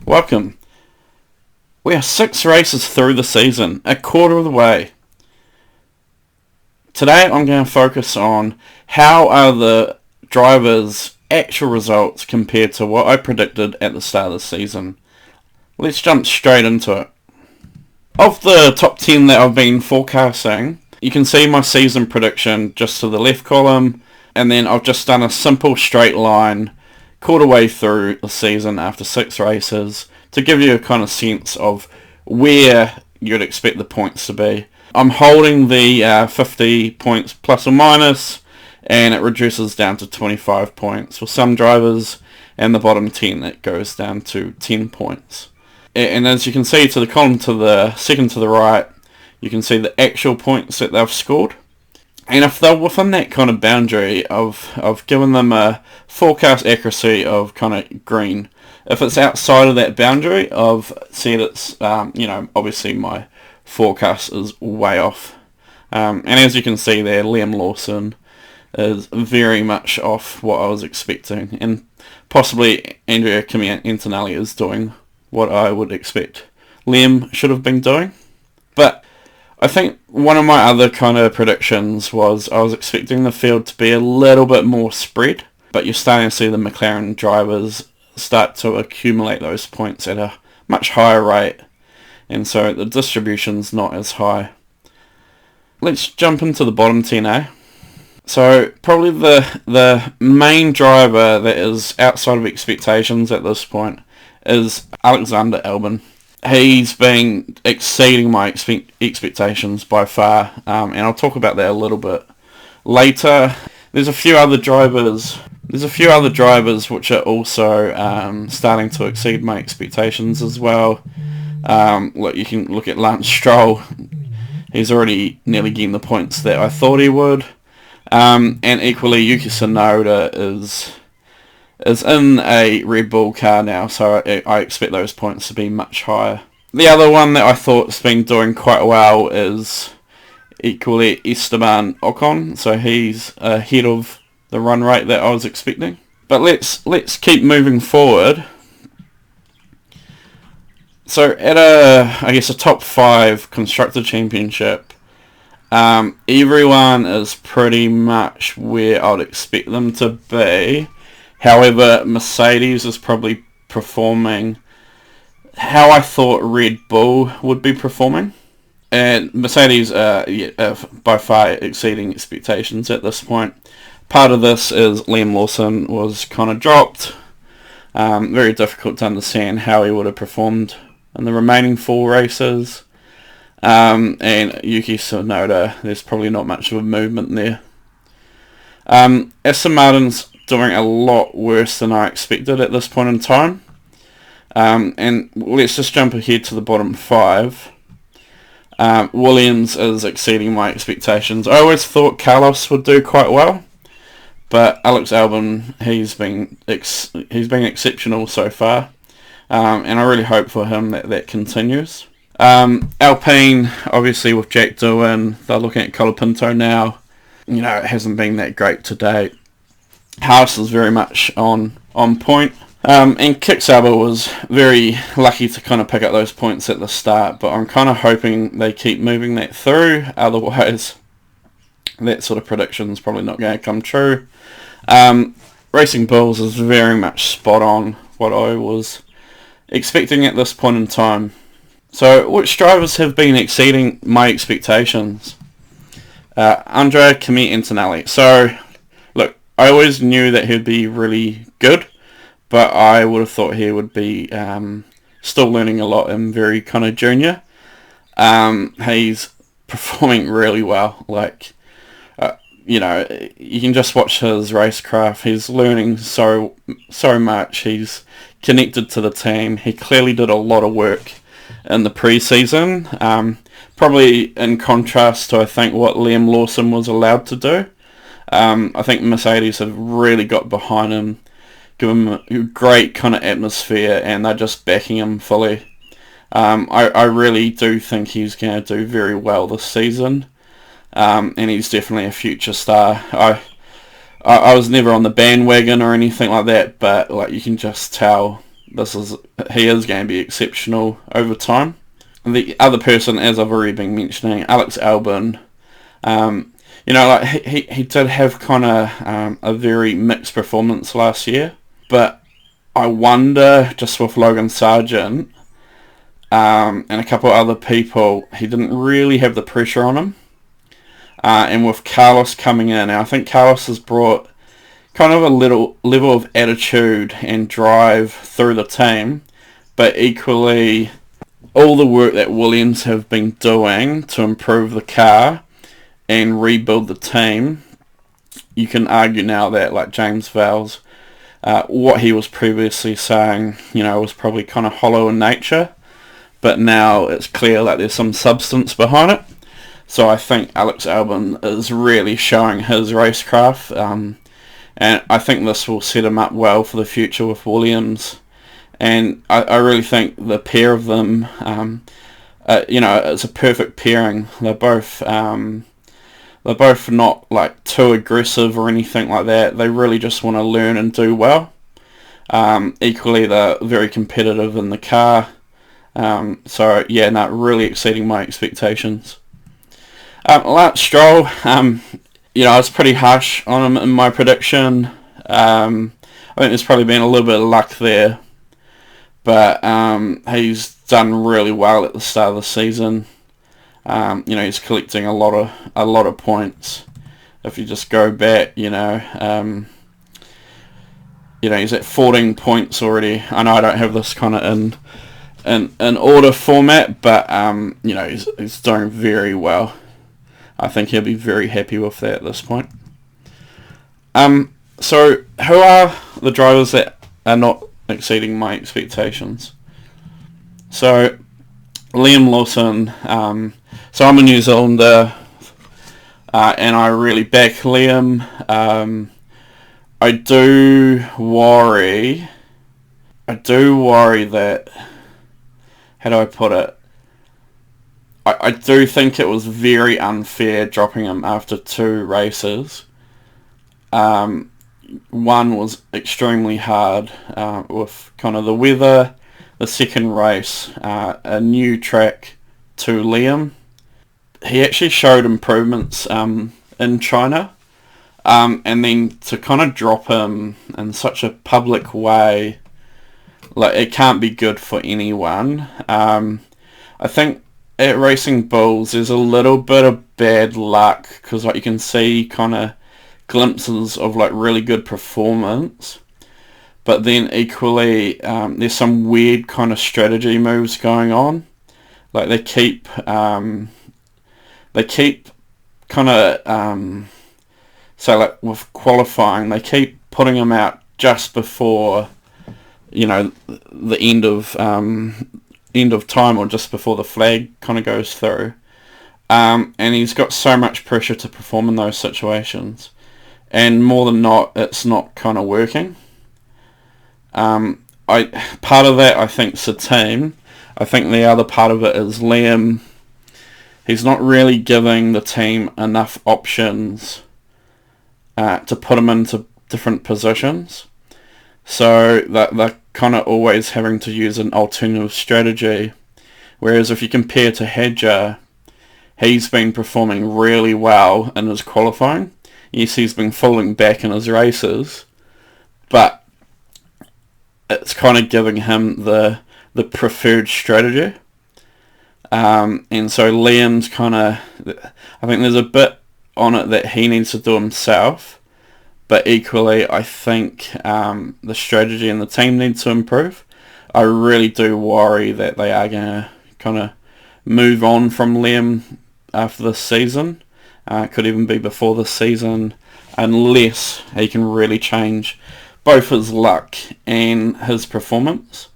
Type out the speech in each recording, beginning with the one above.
Welcome. We are 6 races through the season, a quarter of the way. Today I'm going to focus on how are the drivers' actual results compared to what I predicted at the start of the season. Let's jump straight into it. Of the top 10 that I've been forecasting, you can see my season prediction just to the left column, and then I've just done a simple straight line quarter way through the season after 6 races to give you a kind of sense of where you'd expect the points to be. I'm holding the 50 points plus or minus, and it reduces down to 25 points for some drivers, and the bottom 10 it goes down to 10 points. And as you can see to the column to the second to the right, you can see the actual points that they've scored. And if they're within that kind of boundary, I've given them a forecast accuracy of kind of green. If it's outside of that boundary, I've said it's, obviously my forecast is way off. And as you can see there, Liam Lawson is very much off what I was expecting. And possibly Kimi and Alex is doing what I would expect Liam should have been doing. But I think one of my other kind of predictions was I was expecting the field to be a little bit more spread, but you're starting to see the McLaren drivers start to accumulate those points at a much higher rate, and so the distribution's not as high. Let's jump into the bottom 10, So probably the main driver that is outside of expectations at this point is Alexander Albon. He's been exceeding my expectations by far, and I'll talk about that a little bit later. There's a few other drivers which are also starting to exceed my expectations as well. You can look at Lance Stroll. He's already nearly getting the points that I thought he would. And equally, Yuki Tsunoda is in a Red Bull car now, so I expect those points to be much higher. The other one that I thought's been doing quite well is equally Esteban Ocon, so he's ahead of the run rate that I was expecting. But let's keep moving forward. So at a top 5 Constructor Championship, everyone is pretty much where I'd expect them to be. However, Mercedes is probably performing how I thought Red Bull would be performing. And Mercedes are by far exceeding expectations at this point. Part of this is Liam Lawson was kind of dropped. Very difficult to understand how he would have performed in the remaining 4 races. And Yuki Tsunoda, there's probably not much of a movement there. Aston Martin's doing a lot worse than I expected at this point in time. And let's just jump ahead to the bottom 5. Williams is exceeding my expectations. I always thought Carlos would do quite well, but Alex Albon, he's been exceptional so far, and I really hope for him that continues. Alpine, obviously with Jack Doohan, they're looking at Colapinto now. It hasn't been that great to date. Haas is very much on point. And Kik Sauber was very lucky to kind of pick up those points at the start, but I'm kind of hoping they keep moving that through, otherwise that sort of prediction is probably not going to come true. Racing Bulls is very much spot on what I was expecting at this point in time. So which drivers have been exceeding my expectations? Andrea, Kimi and Alex. So look, I always knew that he'd be really good, but I would have thought he would be still learning a lot and very kind of junior. He's performing really well. You can just watch his racecraft. He's learning so much. He's connected to the team. He clearly did a lot of work in the pre-season. Probably in contrast to, I think, what Liam Lawson was allowed to do. I think Mercedes have really got behind him, give him a great kind of atmosphere, and they're just backing him fully. I really do think he's going to do very well this season, and he's definitely a future star. I was never on the bandwagon or anything like that, but you can just tell he is going to be exceptional over time. And the other person, as I've already been mentioning, Alex Albon, like he did have kind of a very mixed performance last year, but I wonder, just with Logan Sargent and a couple of other people, he didn't really have the pressure on him. And with Carlos coming in, I think Carlos has brought kind of a little level of attitude and drive through the team, but equally all the work that Williams have been doing to improve the car and rebuild the team, you can argue now that like James Vowles, what he was previously saying, was probably kind of hollow in nature, but now it's clear that there's some substance behind it. So I think Alex Albon is really showing his racecraft, and I think this will set him up well for the future with Williams. And I really think the pair of them, it's a perfect pairing. They're both not like too aggressive or anything like that. They really just want to learn and do well. Equally, they're very competitive in the car. Really exceeding my expectations. Lance Stroll, I was pretty harsh on him in my prediction. I think there's probably been a little bit of luck there, but he's done really well at the start of the season. He's collecting a lot of points. If you just go back, he's at 14 points already. I know I don't have this kind of in order format, but he's doing very well. I think he'll be very happy with that at this point. So who are the drivers that are not exceeding my expectations? So Liam Lawson. So I'm a New Zealander, and I really back Liam. I do worry that, how do I put it? I do think it was very unfair dropping him after 2 races. One was extremely hard with kind of the weather. The second race, a new track to Liam. He actually showed improvements in China. And then to kind of drop him in such a public way, like, it can't be good for anyone. I think at Racing Bulls there's a little bit of bad luck, because like you can see kind of glimpses of like really good performance, but then equally there's some weird kind of strategy moves going on. Like they keep kind of so like with qualifying, they keep putting him out just before the end of time, or just before the flag kind of goes through, and he's got so much pressure to perform in those situations, and more than not, it's not kind of working. Part of that, I think, is the team. I think the other part of it is Liam. He's not really giving the team enough options to put him into different positions, so that they're kind of always having to use an alternative strategy. Whereas if you compare to Hadjar, he's been performing really well in his qualifying. Yes, he's been falling back in his races, but it's kind of giving him the preferred strategy. And so Liam's kind of, I think there's a bit on it that he needs to do himself, but equally I think the strategy and the team need to improve. I really do worry that they are going to kind of move on from Liam after this season. Could even be before this season, unless he can really change both his luck and his performance.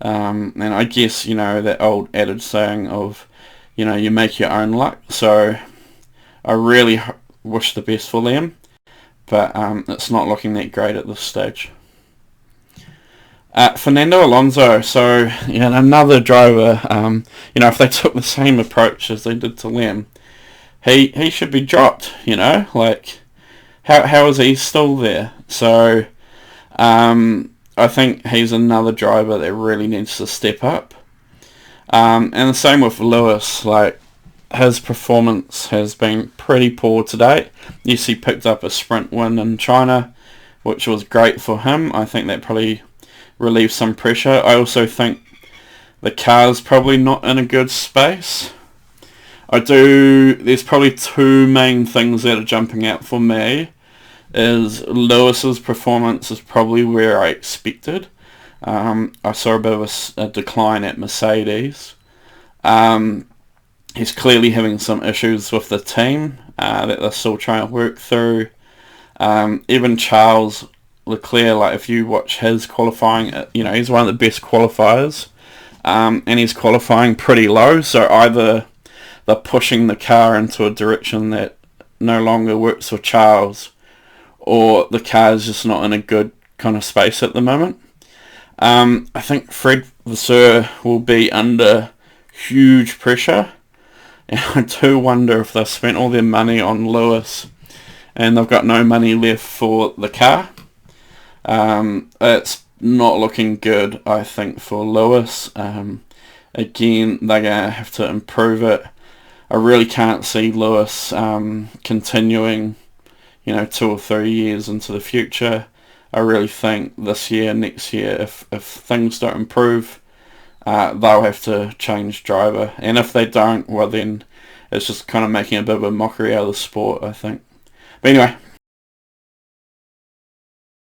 And I guess, that old adage saying of, you make your own luck. So I really wish the best for Liam, but it's not looking that great at this stage. Fernando Alonso, so another driver, if they took the same approach as they did to Liam, he should be dropped, how is he still there? So I I think he's another driver that really needs to step up. And the same with Lewis. Like, his performance has been pretty poor to date. Yes, he picked up a sprint win in China, which was great for him. I think that probably relieved some pressure. I also think the car's probably not in a good space. There's probably two main things that are jumping out for me. Is Lewis's performance is probably where I expected. I saw a bit of a decline at Mercedes. He's clearly having some issues with the team that they're still trying to work through. Even Charles Leclerc, like if you watch his qualifying, he's one of the best qualifiers, and he's qualifying pretty low. So either they're pushing the car into a direction that no longer works for Charles, or the car is just not in a good kind of space at the moment. I think Fred Vasseur will be under huge pressure, and I do wonder if they've spent all their money on Lewis and they've got no money left for the car. It's not looking good, I think, for Lewis. Again, they're going to have to improve it. I really can't see Lewis continuing, 2 or 3 years into the future. I really think this year, next year, if things don't improve, they'll have to change driver. And if they don't, well then it's just kind of making a bit of a mockery out of the sport, I think. But anyway,